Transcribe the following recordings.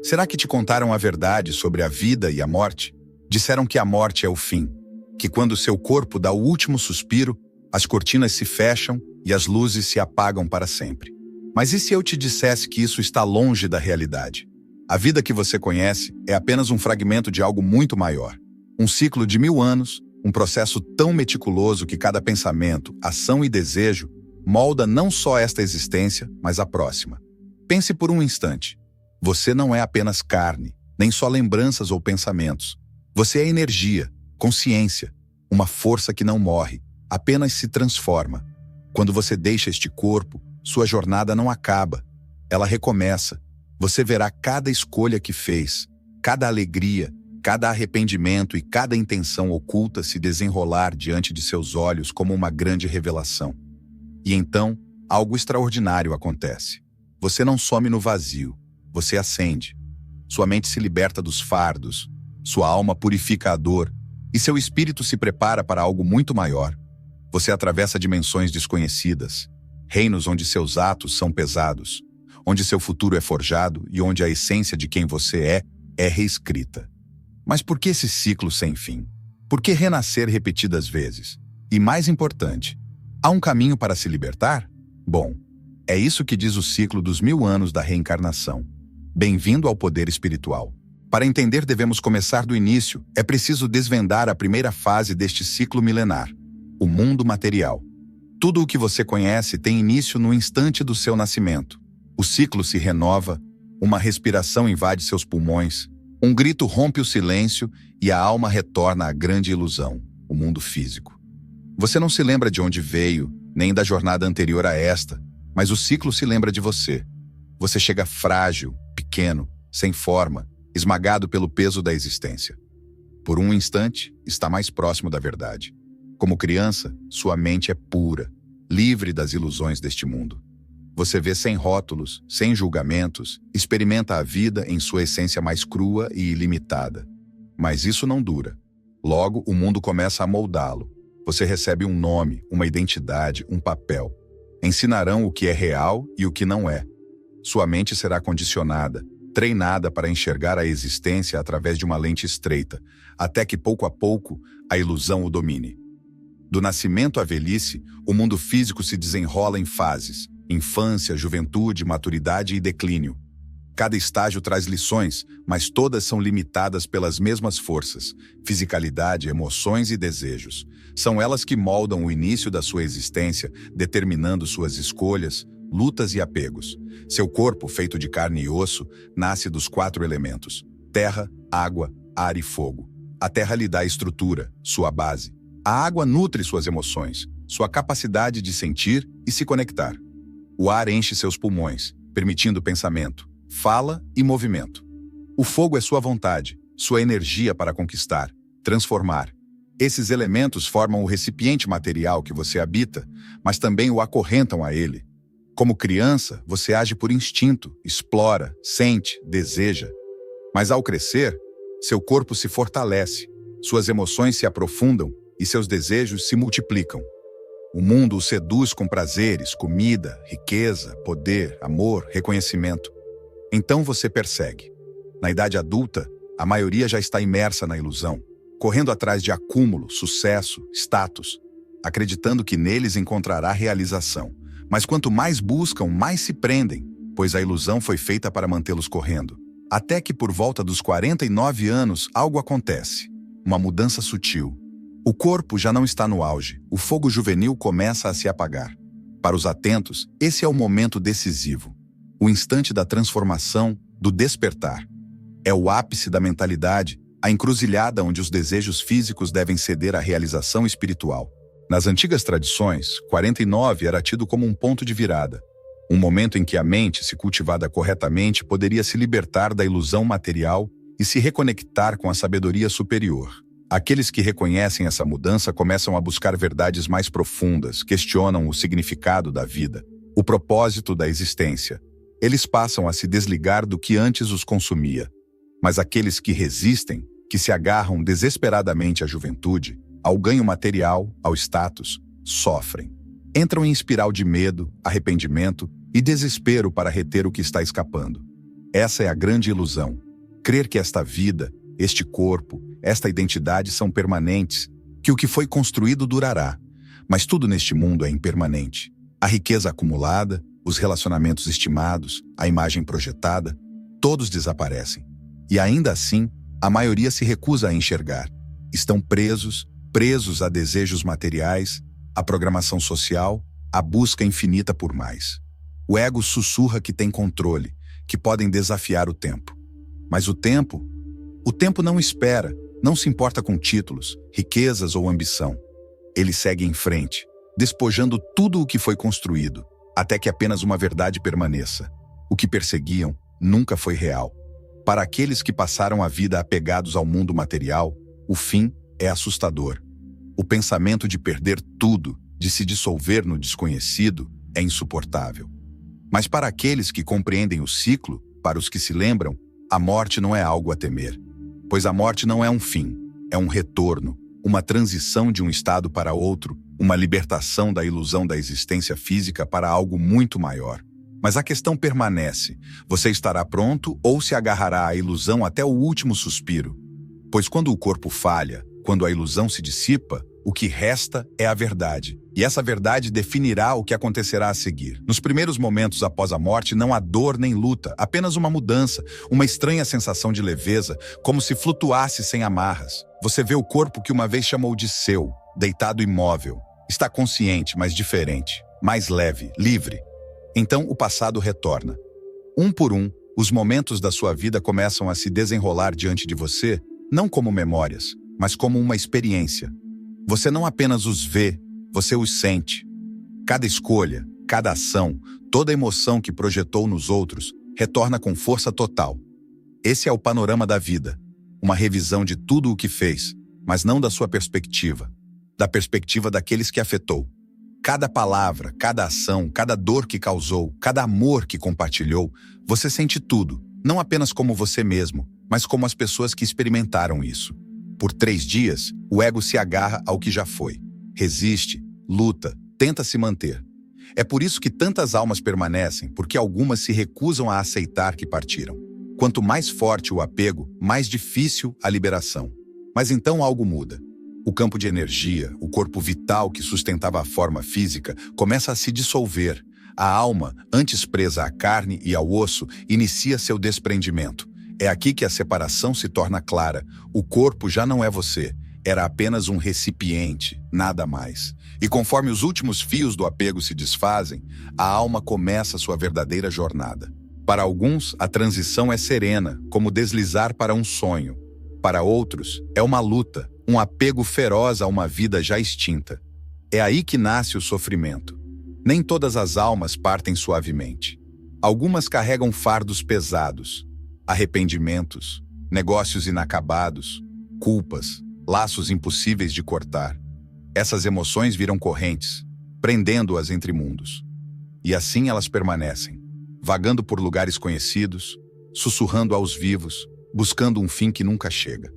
Será que te contaram a verdade sobre a vida e a morte? Disseram que a morte é o fim, que quando seu corpo dá o último suspiro, as cortinas se fecham e as luzes se apagam para sempre. Mas e se eu te dissesse que isso está longe da realidade? A vida que você conhece é apenas um fragmento de algo muito maior. Um ciclo de 1000 anos, um processo tão meticuloso que cada pensamento, ação e desejo molda não só esta existência, mas a próxima. Pense por um instante. Você não é apenas carne, nem só lembranças ou pensamentos. Você é energia, consciência, uma força que não morre, apenas se transforma. Quando você deixa este corpo, sua jornada não acaba. Ela recomeça. Você verá cada escolha que fez, cada alegria, cada arrependimento e cada intenção oculta se desenrolar diante de seus olhos como uma grande revelação. E então, algo extraordinário acontece. Você não some no vazio, você ascende. Sua mente se liberta dos fardos, sua alma purifica a dor e seu espírito se prepara para algo muito maior. Você atravessa dimensões desconhecidas, reinos onde seus atos são pesados, onde seu futuro é forjado e onde a essência de quem você é reescrita. Mas por que esse ciclo sem fim? Por que renascer repetidas vezes? E mais importante, há um caminho para se libertar? Bom, é isso que diz o ciclo dos 1000 anos da reencarnação. Bem-vindo ao poder espiritual. Para entender, devemos começar do início. É preciso desvendar a primeira fase deste ciclo milenar, o mundo material. Tudo o que você conhece tem início no instante do seu nascimento. O ciclo se renova, uma respiração invade seus pulmões, um grito rompe o silêncio e a alma retorna à grande ilusão, o mundo físico. Você não se lembra de onde veio, nem da jornada anterior a esta, mas o ciclo se lembra de você. Você chega frágil, pequeno, sem forma, esmagado pelo peso da existência. Por um instante, está mais próximo da verdade. Como criança, sua mente é pura, livre das ilusões deste mundo. Você vê sem rótulos, sem julgamentos, experimenta a vida em sua essência mais crua e ilimitada. Mas isso não dura. Logo, o mundo começa a moldá-lo. Você recebe um nome, uma identidade, um papel. Ensinarão o que é real e o que não é. Sua mente será condicionada, treinada para enxergar a existência através de uma lente estreita, até que pouco a pouco a ilusão o domine. Do nascimento à velhice, o mundo físico se desenrola em fases: infância, juventude, maturidade e declínio. Cada estágio traz lições, mas todas são limitadas pelas mesmas forças: fisicalidade, emoções e desejos. São elas que moldam o início da sua existência, determinando suas escolhas, lutas e apegos. Seu corpo, feito de carne e osso, nasce dos 4 elementos: terra, água, ar e fogo. A terra lhe dá estrutura, sua base. A água nutre suas emoções, sua capacidade de sentir e se conectar. O ar enche seus pulmões, permitindo pensamento, fala e movimento. O fogo é sua vontade, sua energia para conquistar, transformar. Esses elementos formam o recipiente material que você habita, mas também o acorrentam a ele. Como criança, você age por instinto, explora, sente, deseja. Mas ao crescer, seu corpo se fortalece, suas emoções se aprofundam e seus desejos se multiplicam. O mundo o seduz com prazeres, comida, riqueza, poder, amor, reconhecimento. Então você persegue. Na idade adulta, a maioria já está imersa na ilusão, correndo atrás de acúmulo, sucesso, status, acreditando que neles encontrará realização. Mas quanto mais buscam, mais se prendem, pois a ilusão foi feita para mantê-los correndo. Até que por volta dos 49 anos, algo acontece. Uma mudança sutil. O corpo já não está no auge, o fogo juvenil começa a se apagar. Para os atentos, esse é o momento decisivo. O instante da transformação, do despertar. É o ápice da mentalidade, a encruzilhada onde os desejos físicos devem ceder à realização espiritual. Nas antigas tradições, 49 era tido como um ponto de virada. Um momento em que a mente, se cultivada corretamente, poderia se libertar da ilusão material e se reconectar com a sabedoria superior. Aqueles que reconhecem essa mudança começam a buscar verdades mais profundas, questionam o significado da vida, o propósito da existência. Eles passam a se desligar do que antes os consumia. Mas aqueles que resistem, que se agarram desesperadamente à juventude, ao ganho material, ao status, sofrem. Entram em espiral de medo, arrependimento e desespero para reter o que está escapando. Essa é a grande ilusão. Crer que esta vida, este corpo, esta identidade são permanentes, que o que foi construído durará. Mas tudo neste mundo é impermanente. A riqueza acumulada, os relacionamentos estimados, a imagem projetada, todos desaparecem. E ainda assim, a maioria se recusa a enxergar. Estão presos a desejos materiais, a programação social, a busca infinita por mais. O ego sussurra que tem controle, que podem desafiar o tempo. Mas o tempo não espera, não se importa com títulos, riquezas ou ambição. Ele segue em frente, despojando tudo o que foi construído, até que apenas uma verdade permaneça. O que perseguiam nunca foi real. Para aqueles que passaram a vida apegados ao mundo material, o fim é assustador. O pensamento de perder tudo, de se dissolver no desconhecido, é insuportável. Mas para aqueles que compreendem o ciclo, para os que se lembram, a morte não é algo a temer. Pois a morte não é um fim, é um retorno, uma transição de um estado para outro, uma libertação da ilusão da existência física para algo muito maior. Mas a questão permanece: você estará pronto ou se agarrará à ilusão até o último suspiro? Pois quando o corpo falha, quando a ilusão se dissipa, o que resta é a verdade. E essa verdade definirá o que acontecerá a seguir. Nos primeiros momentos após a morte não há dor nem luta, apenas uma mudança, uma estranha sensação de leveza, como se flutuasse sem amarras. Você vê o corpo que uma vez chamou de seu, deitado imóvel. Está consciente, mas diferente, mais leve, livre. Então o passado retorna. Um por um, os momentos da sua vida começam a se desenrolar diante de você, não como memórias, mas como uma experiência. Você não apenas os vê, você os sente. Cada escolha, cada ação, toda emoção que projetou nos outros, retorna com força total. Esse é o panorama da vida, uma revisão de tudo o que fez, mas não da sua perspectiva, da perspectiva daqueles que afetou. Cada palavra, cada ação, cada dor que causou, cada amor que compartilhou, você sente tudo, não apenas como você mesmo, mas como as pessoas que experimentaram isso. Por 3 dias, o ego se agarra ao que já foi. Resiste, luta, tenta se manter. É por isso que tantas almas permanecem, porque algumas se recusam a aceitar que partiram. Quanto mais forte o apego, mais difícil a liberação. Mas então algo muda. O campo de energia, o corpo vital que sustentava a forma física, começa a se dissolver. A alma, antes presa à carne e ao osso, inicia seu desprendimento. É aqui que a separação se torna clara. O corpo já não é você. Era apenas um recipiente, nada mais. E conforme os últimos fios do apego se desfazem, a alma começa sua verdadeira jornada. Para alguns, a transição é serena, como deslizar para um sonho. Para outros, é uma luta, um apego feroz a uma vida já extinta. É aí que nasce o sofrimento. Nem todas as almas partem suavemente. Algumas carregam fardos pesados, arrependimentos, negócios inacabados, culpas, laços impossíveis de cortar. Essas emoções viram correntes, prendendo-as entre mundos. E assim elas permanecem, vagando por lugares conhecidos, sussurrando aos vivos, buscando um fim que nunca chega.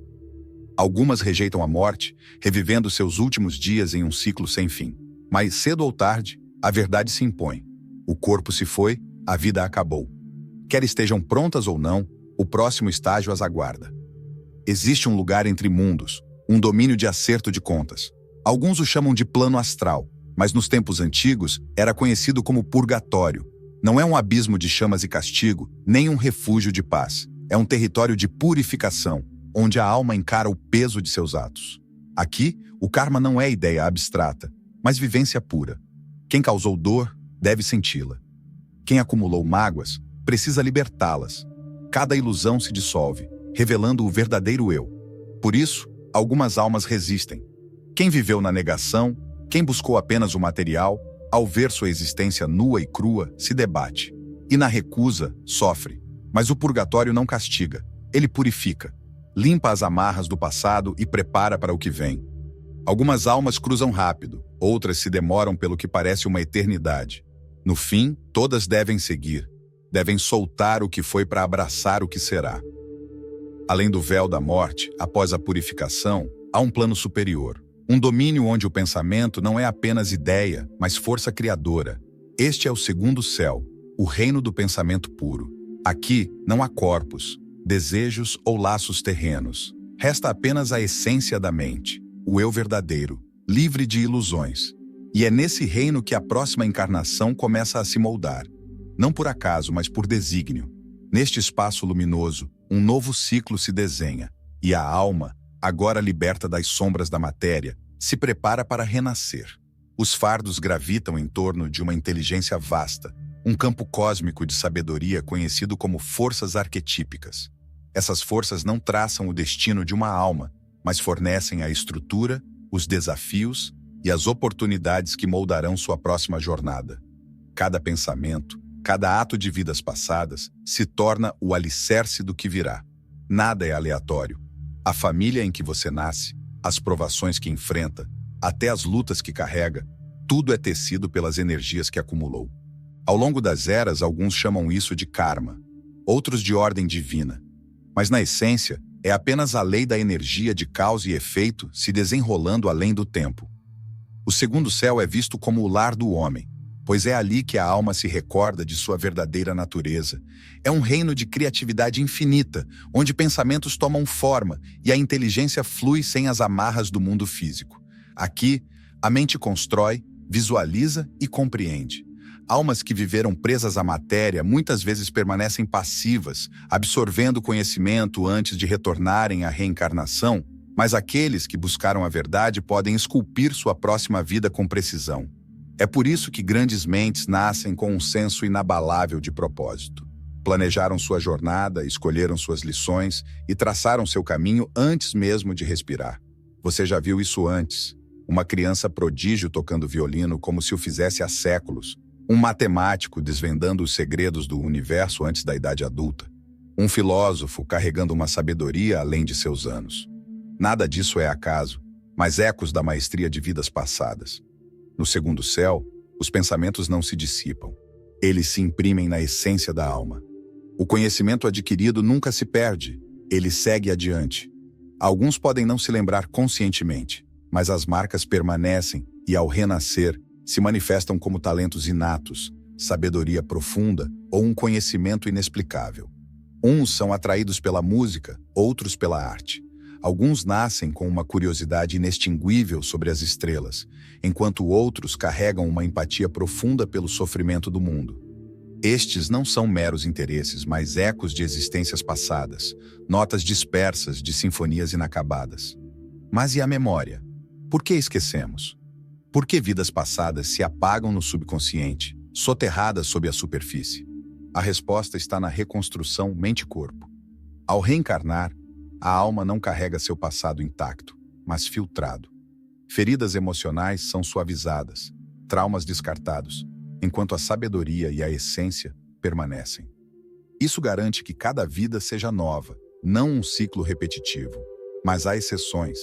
Algumas rejeitam a morte, revivendo seus últimos dias em um ciclo sem fim. Mas cedo ou tarde, a verdade se impõe. O corpo se foi, a vida acabou. Quer estejam prontas ou não, o próximo estágio as aguarda. Existe um lugar entre mundos, um domínio de acerto de contas. Alguns o chamam de plano astral, mas nos tempos antigos era conhecido como purgatório. Não é um abismo de chamas e castigo, nem um refúgio de paz. É um território de purificação, onde a alma encara o peso de seus atos. Aqui, o karma não é ideia abstrata, mas vivência pura. Quem causou dor, deve senti-la. Quem acumulou mágoas, precisa libertá-las. Cada ilusão se dissolve, revelando o verdadeiro eu. Por isso, algumas almas resistem. Quem viveu na negação, quem buscou apenas o material, ao ver sua existência nua e crua, se debate. E na recusa, sofre. Mas o purgatório não castiga, ele purifica. Limpa as amarras do passado e prepara para o que vem. Algumas almas cruzam rápido, outras se demoram pelo que parece uma eternidade. No fim, todas devem seguir. Devem soltar o que foi para abraçar o que será. Além do véu da morte, após a purificação, há um plano superior. Um domínio onde o pensamento não é apenas ideia, mas força criadora. Este é o segundo céu, o reino do pensamento puro. Aqui não há corpos, desejos ou laços terrenos. Resta apenas a essência da mente, o eu verdadeiro, livre de ilusões. E é nesse reino que a próxima encarnação começa a se moldar. Não por acaso, mas por desígnio. Neste espaço luminoso, um novo ciclo se desenha, e a alma, agora liberta das sombras da matéria, se prepara para renascer. Os fardos gravitam em torno de uma inteligência vasta, um campo cósmico de sabedoria conhecido como forças arquetípicas. Essas forças não traçam o destino de uma alma, mas fornecem a estrutura, os desafios e as oportunidades que moldarão sua próxima jornada. Cada pensamento, cada ato de vidas passadas se torna o alicerce do que virá. Nada é aleatório. A família em que você nasce, as provações que enfrenta, até as lutas que carrega, tudo é tecido pelas energias que acumulou. Ao longo das eras, alguns chamam isso de karma, outros de ordem divina. Mas na essência, é apenas a lei da energia de causa e efeito se desenrolando além do tempo. O segundo céu é visto como o lar do homem, pois é ali que a alma se recorda de sua verdadeira natureza. É um reino de criatividade infinita, onde pensamentos tomam forma e a inteligência flui sem as amarras do mundo físico. Aqui, a mente constrói, visualiza e compreende. Almas que viveram presas à matéria muitas vezes permanecem passivas, absorvendo conhecimento antes de retornarem à reencarnação, mas aqueles que buscaram a verdade podem esculpir sua próxima vida com precisão. É por isso que grandes mentes nascem com um senso inabalável de propósito. Planejaram sua jornada, escolheram suas lições e traçaram seu caminho antes mesmo de respirar. Você já viu isso antes? Uma criança prodígio tocando violino como se o fizesse há séculos. Um matemático desvendando os segredos do universo antes da idade adulta. Um filósofo carregando uma sabedoria além de seus anos. Nada disso é acaso, mas ecos da maestria de vidas passadas. No segundo céu, os pensamentos não se dissipam. Eles se imprimem na essência da alma. O conhecimento adquirido nunca se perde, ele segue adiante. Alguns podem não se lembrar conscientemente, mas as marcas permanecem e, ao renascer, se manifestam como talentos inatos, sabedoria profunda ou um conhecimento inexplicável. Uns são atraídos pela música, outros pela arte. Alguns nascem com uma curiosidade inextinguível sobre as estrelas, enquanto outros carregam uma empatia profunda pelo sofrimento do mundo. Estes não são meros interesses, mas ecos de existências passadas, notas dispersas de sinfonias inacabadas. Mas e a memória? Por que esquecemos? Por que vidas passadas se apagam no subconsciente, soterradas sob a superfície? A resposta está na reconstrução mente-corpo. Ao reencarnar, a alma não carrega seu passado intacto, mas filtrado. Feridas emocionais são suavizadas, traumas descartados, enquanto a sabedoria e a essência permanecem. Isso garante que cada vida seja nova, não um ciclo repetitivo. Mas há exceções.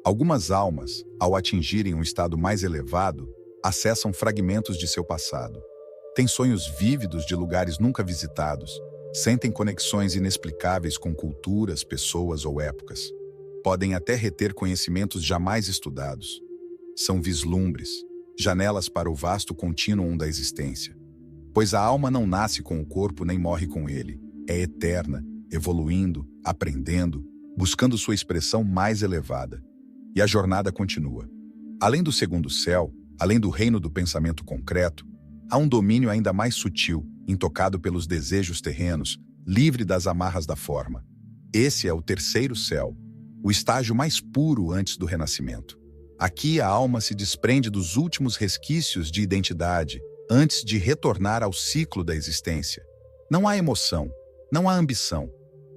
Algumas almas, ao atingirem um estado mais elevado, acessam fragmentos de seu passado. Têm sonhos vívidos de lugares nunca visitados, sentem conexões inexplicáveis com culturas, pessoas ou épocas. Podem até reter conhecimentos jamais estudados. São vislumbres, janelas para o vasto contínuo da existência. Pois a alma não nasce com o corpo nem morre com ele. É eterna, evoluindo, aprendendo, buscando sua expressão mais elevada. E a jornada continua. Além do segundo céu, além do reino do pensamento concreto, há um domínio ainda mais sutil, intocado pelos desejos terrenos, livre das amarras da forma. Esse é o terceiro céu, o estágio mais puro antes do renascimento. Aqui a alma se desprende dos últimos resquícios de identidade, antes de retornar ao ciclo da existência. Não há emoção, não há ambição,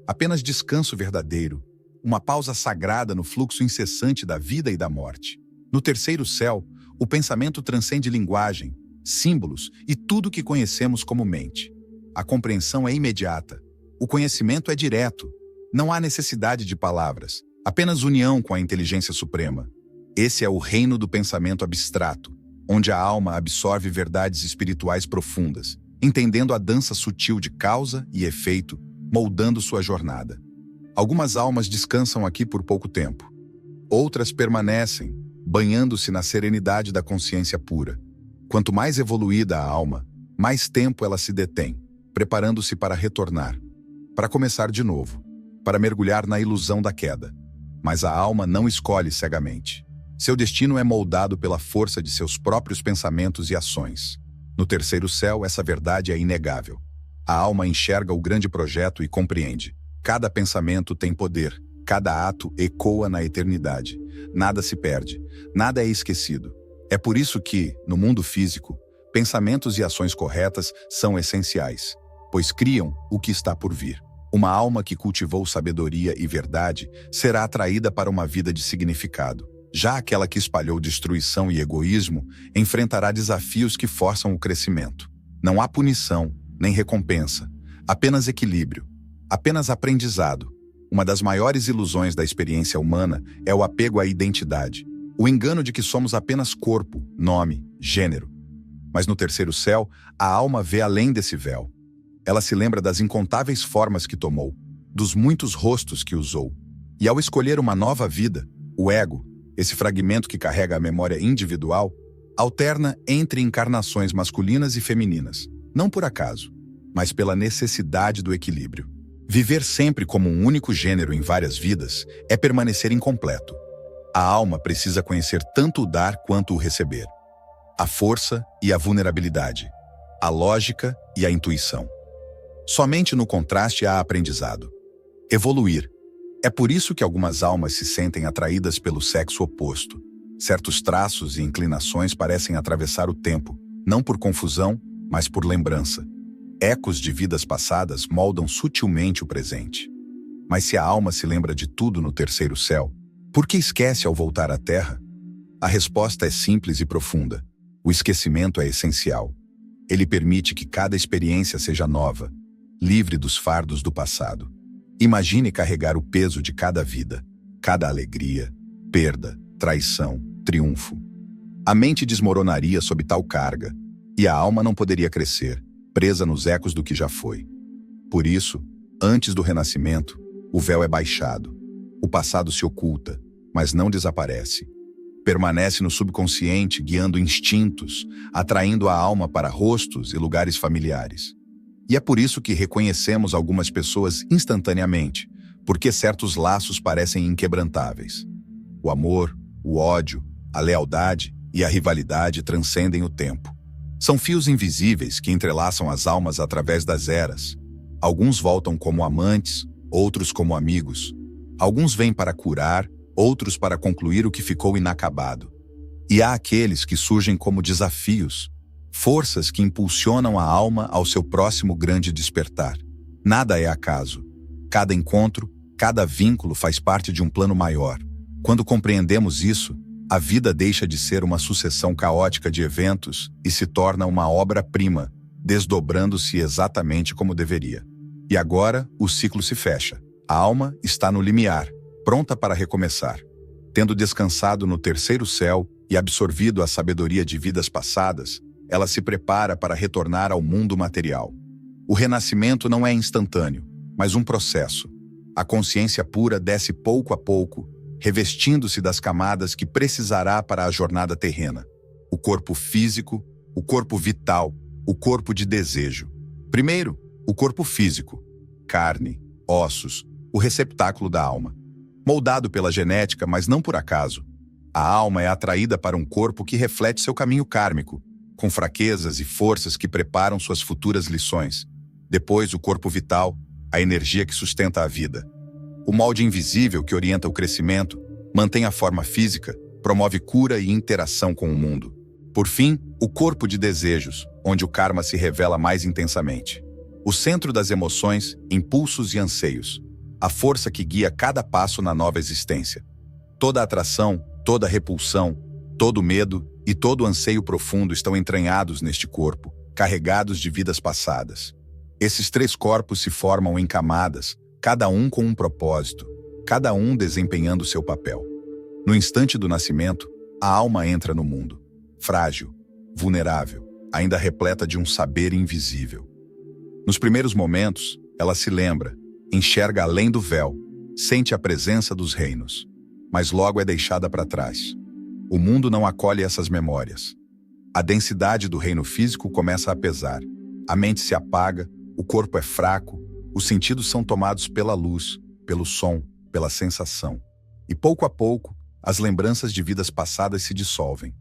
apenas descanso verdadeiro, uma pausa sagrada no fluxo incessante da vida e da morte. No terceiro céu, o pensamento transcende linguagem, símbolos e tudo que conhecemos como mente. A compreensão é imediata. O conhecimento é direto. Não há necessidade de palavras, apenas união com a inteligência suprema. Esse é o reino do pensamento abstrato, onde a alma absorve verdades espirituais profundas, entendendo a dança sutil de causa e efeito, moldando sua jornada. Algumas almas descansam aqui por pouco tempo. Outras permanecem, banhando-se na serenidade da consciência pura. Quanto mais evoluída a alma, mais tempo ela se detém, preparando-se para retornar, para começar de novo, para mergulhar na ilusão da queda. Mas a alma não escolhe cegamente. Seu destino é moldado pela força de seus próprios pensamentos e ações. No terceiro céu, essa verdade é inegável. A alma enxerga o grande projeto e compreende. Cada pensamento tem poder, cada ato ecoa na eternidade. Nada se perde, nada é esquecido. É por isso que, no mundo físico, pensamentos e ações corretas são essenciais, pois criam o que está por vir. Uma alma que cultivou sabedoria e verdade será atraída para uma vida de significado. Já aquela que espalhou destruição e egoísmo enfrentará desafios que forçam o crescimento. Não há punição, nem recompensa, apenas equilíbrio, apenas aprendizado. Uma das maiores ilusões da experiência humana é o apego à identidade, o engano de que somos apenas corpo, nome, gênero. Mas no terceiro céu, a alma vê além desse véu. Ela se lembra das incontáveis formas que tomou, dos muitos rostos que usou. E ao escolher uma nova vida, o ego, esse fragmento que carrega a memória individual, alterna entre encarnações masculinas e femininas, não por acaso, mas pela necessidade do equilíbrio. Viver sempre como um único gênero em várias vidas é permanecer incompleto. A alma precisa conhecer tanto o dar quanto o receber. A força e a vulnerabilidade. A lógica e a intuição. Somente no contraste há aprendizado. Evoluir. É por isso que algumas almas se sentem atraídas pelo sexo oposto. Certos traços e inclinações parecem atravessar o tempo, não por confusão, mas por lembrança. Ecos de vidas passadas moldam sutilmente o presente. Mas se a alma se lembra de tudo no terceiro céu, por que esquece ao voltar à Terra? A resposta é simples e profunda. O esquecimento é essencial. Ele permite que cada experiência seja nova, livre dos fardos do passado. Imagine carregar o peso de cada vida, cada alegria, perda, traição, triunfo. A mente desmoronaria sob tal carga, e a alma não poderia crescer, presa nos ecos do que já foi. Por isso, antes do renascimento, o véu é baixado. O passado se oculta, mas não desaparece. Permanece no subconsciente, guiando instintos, atraindo a alma para rostos e lugares familiares. E é por isso que reconhecemos algumas pessoas instantaneamente, porque certos laços parecem inquebrantáveis. O amor, o ódio, a lealdade e a rivalidade transcendem o tempo. São fios invisíveis que entrelaçam as almas através das eras. Alguns voltam como amantes, outros como amigos. Alguns vêm para curar, outros para concluir o que ficou inacabado. E há aqueles que surgem como desafios, forças que impulsionam a alma ao seu próximo grande despertar. Nada é acaso. Cada encontro, cada vínculo faz parte de um plano maior. Quando compreendemos isso, a vida deixa de ser uma sucessão caótica de eventos e se torna uma obra-prima, desdobrando-se exatamente como deveria. E agora, o ciclo se fecha. A alma está no limiar, pronta para recomeçar. Tendo descansado no terceiro céu e absorvido a sabedoria de vidas passadas, ela se prepara para retornar ao mundo material. O renascimento não é instantâneo, mas um processo. A consciência pura desce pouco a pouco, revestindo-se das camadas que precisará para a jornada terrena. O corpo físico, o corpo vital, o corpo de desejo. Primeiro, o corpo físico, carne, ossos, o receptáculo da alma. Moldado pela genética, mas não por acaso. A alma é atraída para um corpo que reflete seu caminho kármico, com fraquezas e forças que preparam suas futuras lições. Depois, o corpo vital, a energia que sustenta a vida. O molde invisível que orienta o crescimento, mantém a forma física, promove cura e interação com o mundo. Por fim, o corpo de desejos, onde o karma se revela mais intensamente. O centro das emoções, impulsos e anseios. A força que guia cada passo na nova existência. Toda atração, toda repulsão, todo medo e todo anseio profundo estão entranhados neste corpo, carregados de vidas passadas. Esses três corpos se formam em camadas, cada um com um propósito, cada um desempenhando seu papel. No instante do nascimento, a alma entra no mundo, frágil, vulnerável, ainda repleta de um saber invisível. Nos primeiros momentos, ela se lembra, enxerga além do véu, sente a presença dos reinos, mas logo é deixada para trás. O mundo não acolhe essas memórias. A densidade do reino físico começa a pesar, a mente se apaga, o corpo é fraco, os sentidos são tomados pela luz, pelo som, pela sensação. E pouco a pouco, as lembranças de vidas passadas se dissolvem.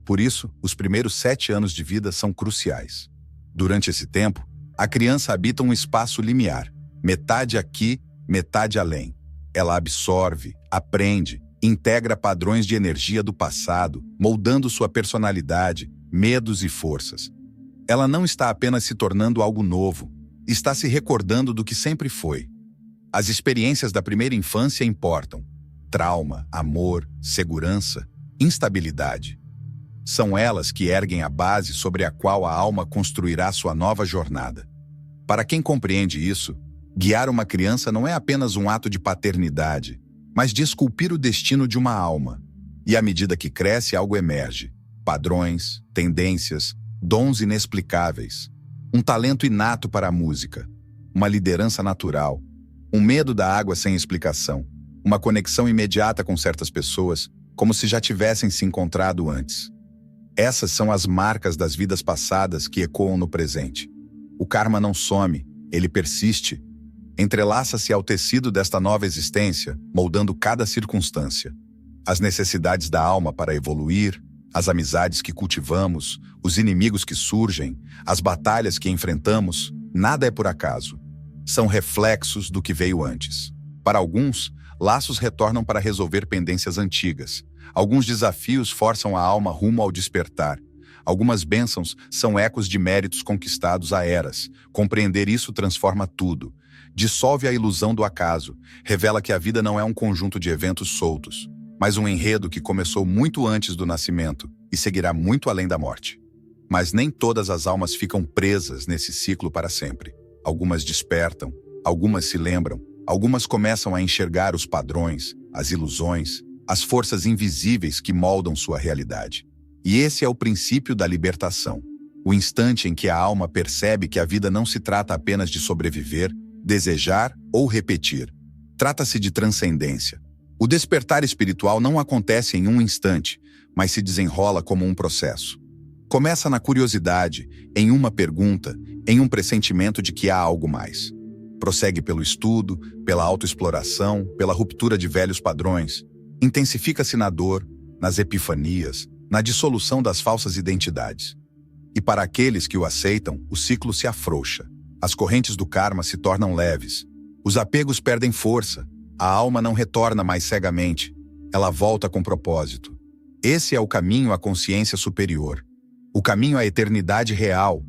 Por isso, os primeiros 7 anos de vida são cruciais. Durante esse tempo, a criança habita um espaço limiar, metade aqui, metade além. Ela absorve, aprende, integra padrões de energia do passado, moldando sua personalidade, medos e forças. Ela não está apenas se tornando algo novo, está se recordando do que sempre foi. As experiências da primeira infância importam. Trauma, amor, segurança, instabilidade. São elas que erguem a base sobre a qual a alma construirá sua nova jornada. Para quem compreende isso, guiar uma criança não é apenas um ato de paternidade, mas de esculpir o destino de uma alma. E à medida que cresce, algo emerge. Padrões, tendências, dons inexplicáveis. Um talento inato para a música. Uma liderança natural. Um medo da água sem explicação. Uma conexão imediata com certas pessoas, como se já tivessem se encontrado antes. Essas são as marcas das vidas passadas que ecoam no presente. O karma não some, ele persiste. Entrelaça-se ao tecido desta nova existência, moldando cada circunstância. As necessidades da alma para evoluir, as amizades que cultivamos, os inimigos que surgem, as batalhas que enfrentamos, nada é por acaso. São reflexos do que veio antes. Para alguns, laços retornam para resolver pendências antigas. Alguns desafios forçam a alma rumo ao despertar. Algumas bênçãos são ecos de méritos conquistados há eras. Compreender isso transforma tudo. Dissolve a ilusão do acaso. Revela que a vida não é um conjunto de eventos soltos, mas um enredo que começou muito antes do nascimento e seguirá muito além da morte. Mas nem todas as almas ficam presas nesse ciclo para sempre. Algumas despertam, algumas se lembram, algumas começam a enxergar os padrões, as ilusões, as forças invisíveis que moldam sua realidade. E esse é o princípio da libertação. O instante em que a alma percebe que a vida não se trata apenas de sobreviver, desejar ou repetir. Trata-se de transcendência. O despertar espiritual não acontece em um instante, mas se desenrola como um processo. Começa na curiosidade, em uma pergunta, em um pressentimento de que há algo mais. Prossegue pelo estudo, pela autoexploração, pela ruptura de velhos padrões. Intensifica-se na dor, nas epifanias, na dissolução das falsas identidades. E para aqueles que o aceitam, o ciclo se afrouxa. As correntes do karma se tornam leves. Os apegos perdem força. A alma não retorna mais cegamente. Ela volta com propósito. Esse é o caminho à consciência superior. O caminho à eternidade real.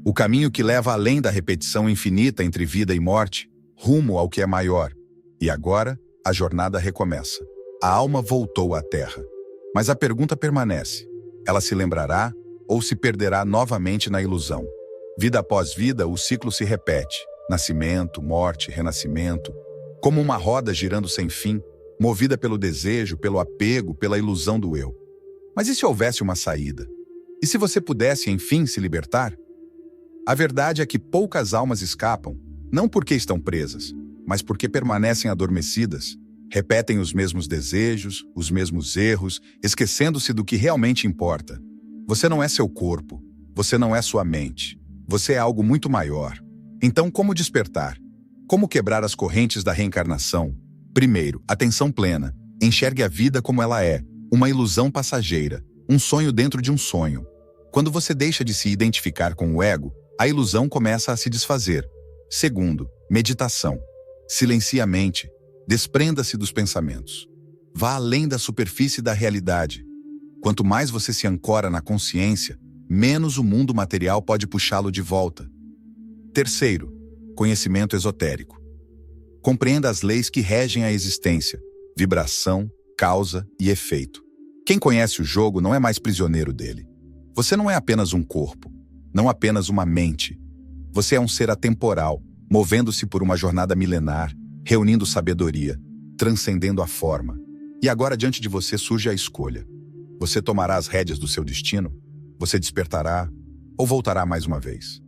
O caminho que leva além da repetição infinita entre vida e morte, rumo ao que é maior. E agora, a jornada recomeça. A alma voltou à terra. Mas a pergunta permanece. Ela se lembrará ou se perderá novamente na ilusão? Vida após vida, o ciclo se repete. Nascimento, morte, renascimento. Como uma roda girando sem fim, movida pelo desejo, pelo apego, pela ilusão do eu. Mas e se houvesse uma saída? E se você pudesse, enfim, se libertar? A verdade é que poucas almas escapam, não porque estão presas, mas porque permanecem adormecidas. Repetem os mesmos desejos, os mesmos erros, esquecendo-se do que realmente importa. Você não é seu corpo, você não é sua mente, você é algo muito maior. Então, como despertar? Como quebrar as correntes da reencarnação? Primeiro, atenção plena. Enxergue a vida como ela é, uma ilusão passageira, um sonho dentro de um sonho. Quando você deixa de se identificar com o ego, a ilusão começa a se desfazer. Segundo, meditação. Silencie a mente. Desprenda-se dos pensamentos. Vá além da superfície da realidade. Quanto mais você se ancora na consciência, menos o mundo material pode puxá-lo de volta. Terceiro, conhecimento esotérico. Compreenda as leis que regem a existência, vibração, causa e efeito. Quem conhece o jogo não é mais prisioneiro dele. Você não é apenas um corpo, não apenas uma mente. Você é um ser atemporal, movendo-se por uma jornada milenar, reunindo sabedoria, transcendendo a forma. E agora diante de você surge a escolha. Você tomará as rédeas do seu destino? Você despertará ou voltará mais uma vez?